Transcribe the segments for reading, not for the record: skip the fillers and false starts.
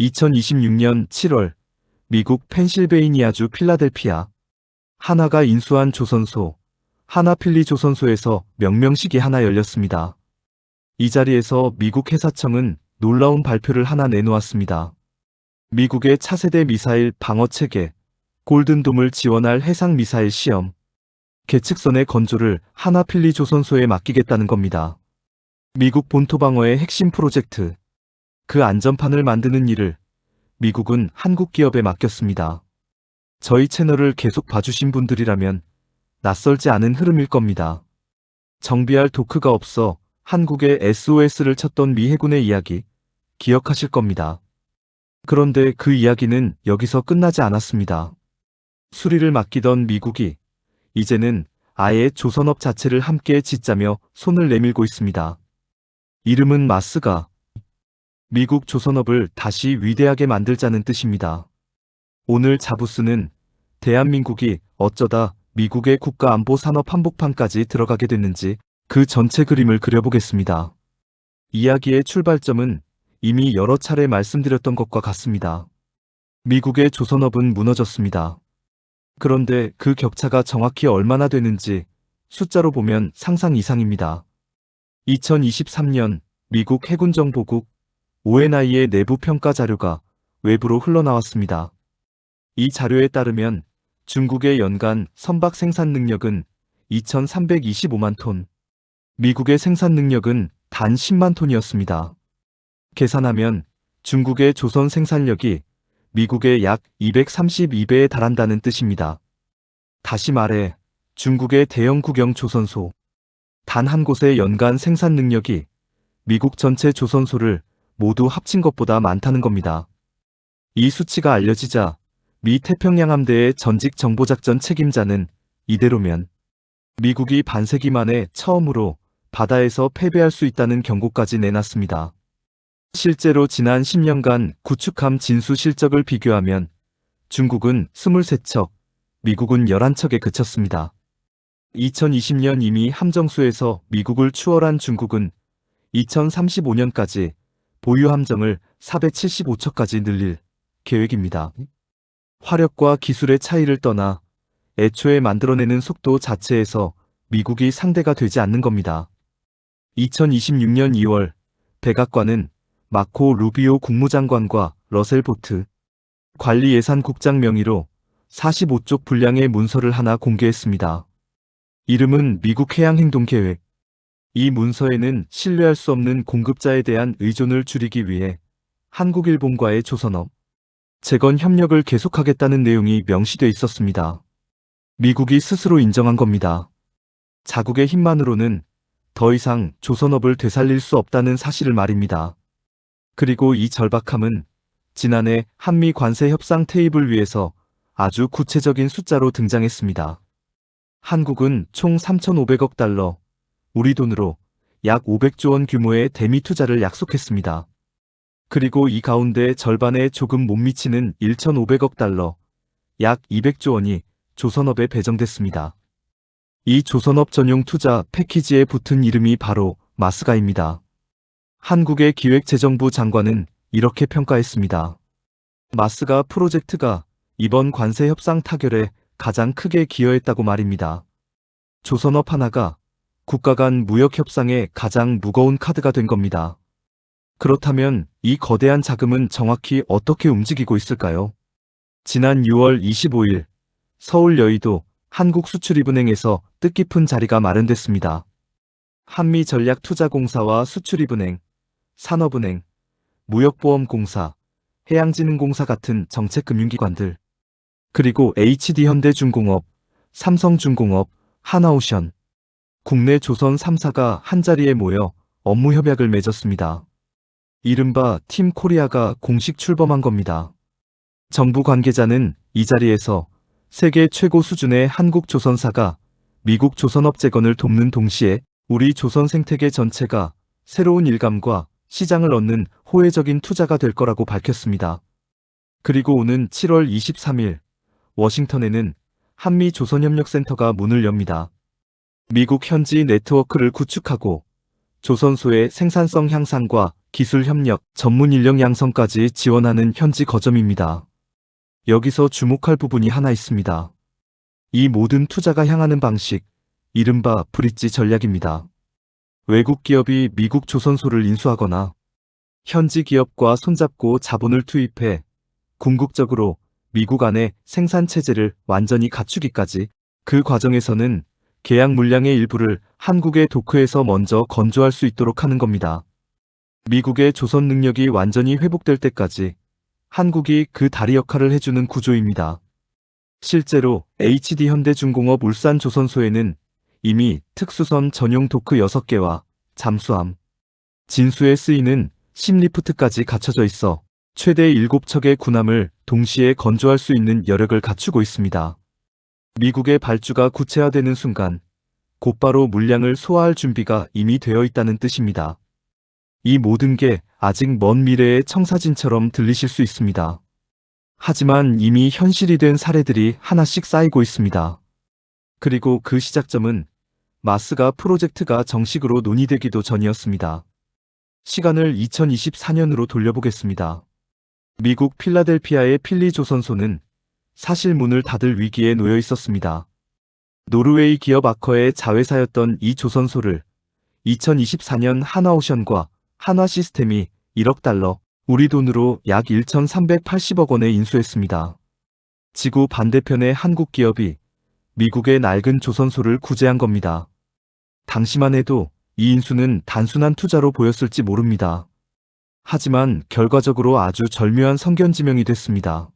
2026년 7월 미국 펜실베이니아주 필라델피아 하나가 인수한 조선소 하나필리 조선소에서 명명식이 하나 열렸습니다. 이 자리에서 미국 해사청은 놀라운 발표를 하나 내놓았습니다. 미국의 차세대 미사일 방어체계 골든돔을 지원할 해상미사일 시험 계측선의 건조를 하나필리 조선소에 맡기겠다는 겁니다. 미국 본토방어의 핵심 프로젝트 그 안전판을 만드는 일을 미국은 한국 기업에 맡겼습니다. 저희 채널을 계속 봐주신 분들이라면 낯설지 않은 흐름일 겁니다. 정비할 도크가 없어 한국에 SOS를 쳤던 미 해군의 이야기 기억하실 겁니다. 그런데 그 이야기는 여기서 끝나지 않았습니다. 수리를 맡기던 미국이 이제는 아예 조선업 자체를 함께 짓자며 손을 내밀고 있습니다. 이름은 마스가 미국 조선업을 다시 위대하게 만들자는 뜻입니다. 오늘 자부스는 대한민국이 어쩌다 미국의 국가안보 산업 한복판까지 들어가게 됐는지 그 전체 그림을 그려보겠습니다. 이야기의 출발점은 이미 여러 차례 말씀드렸던 것과 같습니다. 미국의 조선업은 무너졌습니다. 그런데 그 격차가 정확히 얼마나 되는지 숫자로 보면 상상 이상입니다. 2023년 미국 해군정보국 ONI의 내부 평가 자료가 외부로 흘러나왔습니다. 이 자료에 따르면 중국의 연간 선박 생산 능력은 2,325만 톤, 미국의 생산 능력은 단 10만 톤이었습니다. 계산하면 중국의 조선 생산력이 미국의 약 232배에 달한다는 뜻입니다. 다시 말해 중국의 대형 국영 조선소 단 한 곳의 연간 생산 능력이 미국 전체 조선소를 모두 합친 것보다 많다는 겁니다. 이 수치가 알려지자 미 태평양 함대의 전직 정보작전 책임자는 이대로면 미국이 반세기 만에 처음으로 바다에서 패배할 수 있다는 경고까지 내놨습니다. 실제로 지난 10년간 구축함 진수 실적을 비교하면 중국은 23척, 미국은 11척에 그쳤습니다. 2020년 이미 함정수에서 미국을 추월한 중국은 2035년까지 보유 함정을 475척까지 늘릴 계획입니다. 화력과 기술의 차이를 떠나 애초에 만들어내는 속도 자체에서 미국이 상대가 되지 않는 겁니다. 2026년 2월 백악관은 마코 루비오 국무장관과 러셀 보트 관리예산국장 명의로 45쪽 분량의 문서를 하나 공개했습니다. 이름은 미국 해양행동계획. 이 문서에는 신뢰할 수 없는 공급자에 대한 의존을 줄이기 위해 한국 일본과의 조선업 재건 협력을 계속하겠다는 내용이 명시돼 있었습니다. 미국이 스스로 인정한 겁니다. 자국의 힘만으로는 더 이상 조선업을 되살릴 수 없다는 사실을 말입니다. 그리고 이 절박함은 지난해 한미 관세 협상 테이블 위에서 아주 구체적인 숫자로 등장했습니다. 한국은 총 3,500억 달러, 우리 돈으로 약 500조 원 규모의 대미 투자를 약속했습니다. 그리고 이 가운데 절반에 조금 못 미치는 1,500억 달러, 약 200조 원이 조선업에 배정됐습니다. 이 조선업 전용 투자 패키지에 붙은 이름이 바로 마스가입니다. 한국의 기획재정부 장관은 이렇게 평가했습니다. 마스가 프로젝트가 이번 관세 협상 타결에 가장 크게 기여했다고 말입니다. 조선업 하나가 국가 간 무역 협상에 가장 무거운 카드가 된 겁니다. 그렇다면 이 거대한 자금은 정확히 어떻게 움직이고 있을까요? 지난 6월 25일 서울 여의도 한국수출입은행에서 뜻깊은 자리가 마련됐습니다. 한미전략투자공사와 수출입은행, 산업은행, 무역보험공사, 해양진흥공사 같은 정책금융기관들, 그리고 HD현대중공업, 삼성중공업, 하나오션, 국내 조선 3사가 한자리에 모여 업무 협약을 맺었습니다. 이른바 팀 코리아가 공식 출범한 겁니다. 정부 관계자는 이 자리에서 세계 최고 수준의 한국 조선사가 미국 조선업 재건을 돕는 동시에 우리 조선 생태계 전체가 새로운 일감과 시장을 얻는 호혜적인 투자가 될 거라고 밝혔습니다. 그리고 오는 7월 23일 워싱턴에는 한미 조선협력센터가 문을 엽니다. 미국 현지 네트워크를 구축하고 조선소의 생산성 향상과 기술 협력, 전문 인력 양성까지 지원하는 현지 거점입니다. 여기서 주목할 부분이 하나 있습니다. 이 모든 투자가 향하는 방식, 이른바 브릿지 전략입니다. 외국 기업이 미국 조선소를 인수하거나 현지 기업과 손잡고 자본을 투입해 궁극적으로 미국 안에 생산 체제를 완전히 갖추기까지, 그 과정에서는 계약 물량의 일부를 한국의 도크에서 먼저 건조할 수 있도록 하는 겁니다. 미국의 조선 능력이 완전히 회복될 때까지 한국이 그 다리 역할을 해주는 구조입니다. 실제로 HD현대중공업 울산조선소에는 이미 특수선 전용 도크 6개와 잠수함, 진수에 쓰이는 심리프트까지 갖춰져 있어 최대 7척의 군함을 동시에 건조할 수 있는 여력을 갖추고 있습니다. 미국의 발주가 구체화되는 순간 곧바로 물량을 소화할 준비가 이미 되어 있다는 뜻입니다. 이 모든 게 아직 먼 미래의 청사진처럼 들리실 수 있습니다. 하지만 이미 현실이 된 사례들이 하나씩 쌓이고 있습니다. 그리고 그 시작점은 마스가 프로젝트가 정식으로 논의되기도 전이었습니다. 시간을 2024년으로 돌려보겠습니다. 미국 필라델피아의 필리 조선소는 사실 문을 닫을 위기에 놓여 있었습니다. 노르웨이 기업 아커의 자회사였던 이 조선소를 2024년 한화오션과 한화시스템이 1억 달러, 우리 돈으로 약 1,380억 원에 인수했습니다. 지구 반대편의 한국 기업이 미국의 낡은 조선소를 구제한 겁니다. 당시만 해도 이 인수는 단순한 투자로 보였을지 모릅니다. 하지만 결과적으로 아주 절묘한 성견지명이 됐습니다.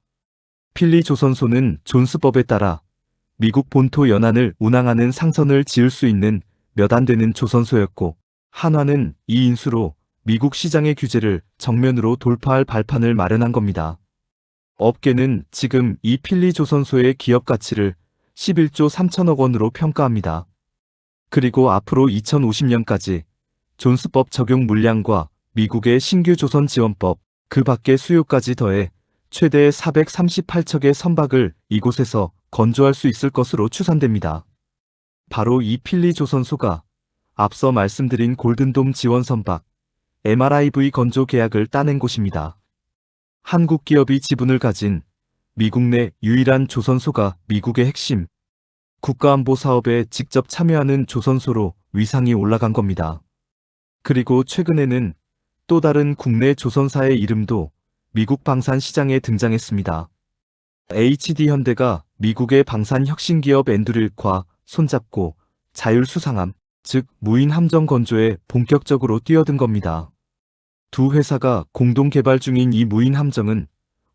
필리 조선소는 존스법에 따라 미국 본토 연안을 운항하는 상선을 지을 수 있는 몇 안 되는 조선소였고, 한화는 이 인수로 미국 시장의 규제를 정면으로 돌파할 발판을 마련한 겁니다. 업계는 지금 이 필리 조선소의 기업 가치를 11조 3천억 원으로 평가합니다. 그리고 앞으로 2050년까지 존스법 적용 물량과 미국의 신규 조선 지원법, 그 밖의 수요까지 더해 최대 438척의 선박을 이곳에서 건조할 수 있을 것으로 추산됩니다. 바로 이 필리 조선소가 앞서 말씀드린 골든돔 지원 선박, MRIV 건조 계약을 따낸 곳입니다. 한국 기업이 지분을 가진 미국 내 유일한 조선소가 미국의 핵심 국가안보 사업에 직접 참여하는 조선소로 위상이 올라간 겁니다. 그리고 최근에는 또 다른 국내 조선사의 이름도 미국 방산 시장에 등장했습니다. HD현대가 미국의 방산 혁신기업 앤드릴과 손잡고 자율수상함, 즉 무인 함정 건조에 본격적으로 뛰어든 겁니다. 두 회사가 공동 개발 중인 이 무인 함정은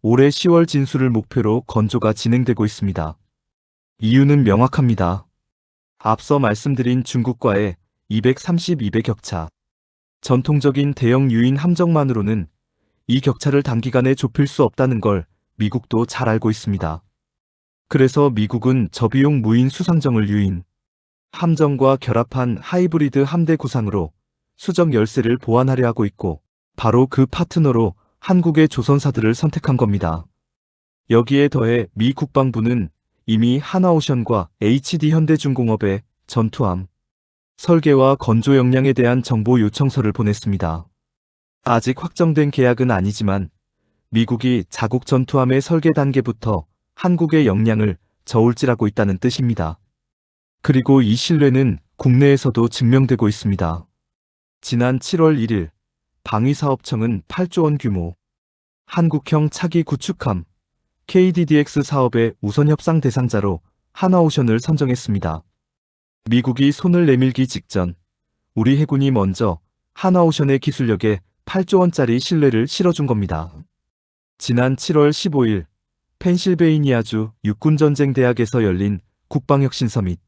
올해 10월 진수를 목표로 건조가 진행되고 있습니다. 이유는 명확합니다. 앞서 말씀드린 중국과의 232배 격차. 전통적인 대형 유인 함정만으로는 이 격차를 단기간에 좁힐 수 없다는 걸 미국도 잘 알고 있습니다. 그래서 미국은 저비용 무인 수상정을 유인 함정과 결합한 하이브리드 함대 구상으로 수정 열세를 보완하려 하고 있고, 바로 그 파트너로 한국의 조선사들을 선택한 겁니다. 여기에 더해 미 국방부는 이미 한화오션과 HD현대중공업에 전투함, 설계와 건조 역량에 대한 정보 요청서를 보냈습니다. 아직 확정된 계약은 아니지만 미국이 자국 전투함의 설계 단계부터 한국의 역량을 저울질하고 있다는 뜻입니다. 그리고 이 신뢰는 국내에서도 증명되고 있습니다. 지난 7월 1일 방위사업청은 8조 원 규모 한국형 차기 구축함 KDDX 사업의 우선 협상 대상자로 한화오션을 선정했습니다. 미국이 손을 내밀기 직전 우리 해군이 먼저 한화오션의 기술력에 8조 원짜리 신뢰를 실어준 겁니다. 지난 7월 15일 펜실베이니아주 육군전쟁대학에서 열린 국방혁신 서밋.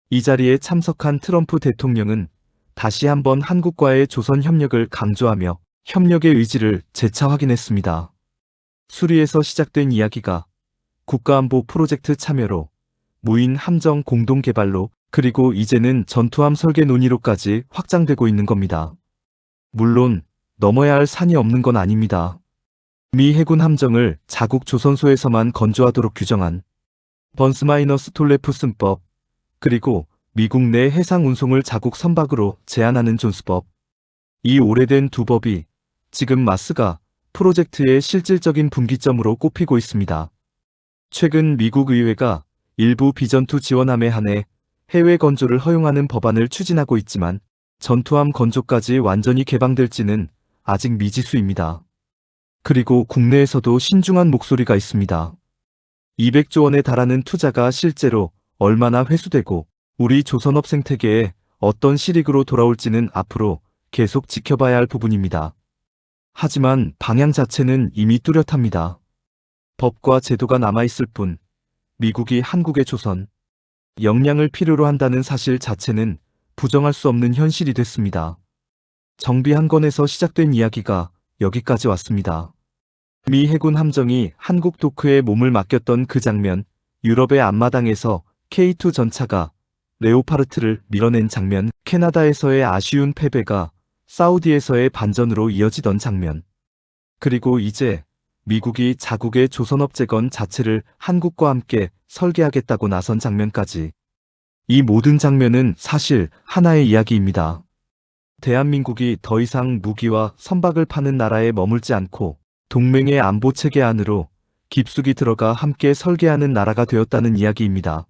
이 자리에 참석한 트럼프 대통령은 다시 한번 한국과의 조선 협력을 강조하며 협력의 의지를 재차 확인했습니다. 수리에서 시작된 이야기가 국가안보 프로젝트 참여로, 무인 함정 공동 개발로, 그리고 이제는 전투함 설계 논의로까지 확장되고 있는 겁니다. 물론 넘어야 할 산이 없는 건 아닙니다. 미 해군 함정을 자국 조선소에서만 건조하도록 규정한 번스-스톨레프슨법, 그리고 미국 내 해상 운송을 자국 선박으로 제한하는 존스법. 이 오래된 두 법이 지금 마스가 프로젝트의 실질적인 분기점으로 꼽히고 있습니다. 최근 미국 의회가 일부 비전투 지원함에 한해 해외 건조를 허용하는 법안을 추진하고 있지만 전투함 건조까지 완전히 개방될지는 아직 미지수입니다. 그리고 국내에서도 신중한 목소리가 있습니다. 200조 원에 달하는 투자가 실제로 얼마나 회수되고 우리 조선업 생태계에 어떤 실익으로 돌아올지는 앞으로 계속 지켜봐야 할 부분입니다. 하지만 방향 자체는 이미 뚜렷합니다. 법과 제도가 남아있을 뿐 미국이 한국의 조선 역량을 필요로 한다는 사실 자체는 부정할 수 없는 현실이 됐습니다. 정비 한 건에서 시작된 이야기가 여기까지 왔습니다. 미 해군 함정이 한국 도크에 몸을 맡겼던 그 장면, 유럽의 앞마당에서 K2 전차가 레오파르트를 밀어낸 장면, 캐나다에서의 아쉬운 패배가 사우디에서의 반전으로 이어지던 장면, 그리고 이제 미국이 자국의 조선업 재건 자체를 한국과 함께 설계하겠다고 나선 장면까지. 이 모든 장면은 사실 하나의 이야기입니다. 대한민국이 더 이상 무기와 선박을 파는 나라에 머물지 않고 동맹의 안보 체계 안으로 깊숙이 들어가 함께 설계하는 나라가 되었다는 이야기입니다.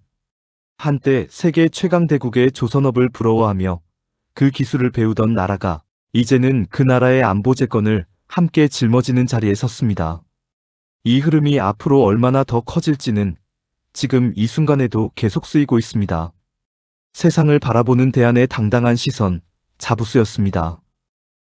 한때 세계 최강 대국의 조선업을 부러워하며 그 기술을 배우던 나라가 이제는 그 나라의 안보 재건을 함께 짊어지는 자리에 섰습니다. 이 흐름이 앞으로 얼마나 더 커질지는 지금 이 순간에도 계속 쓰이고 있습니다. 세상을 바라보는 대안의 당당한 시선, 자부수였습니다.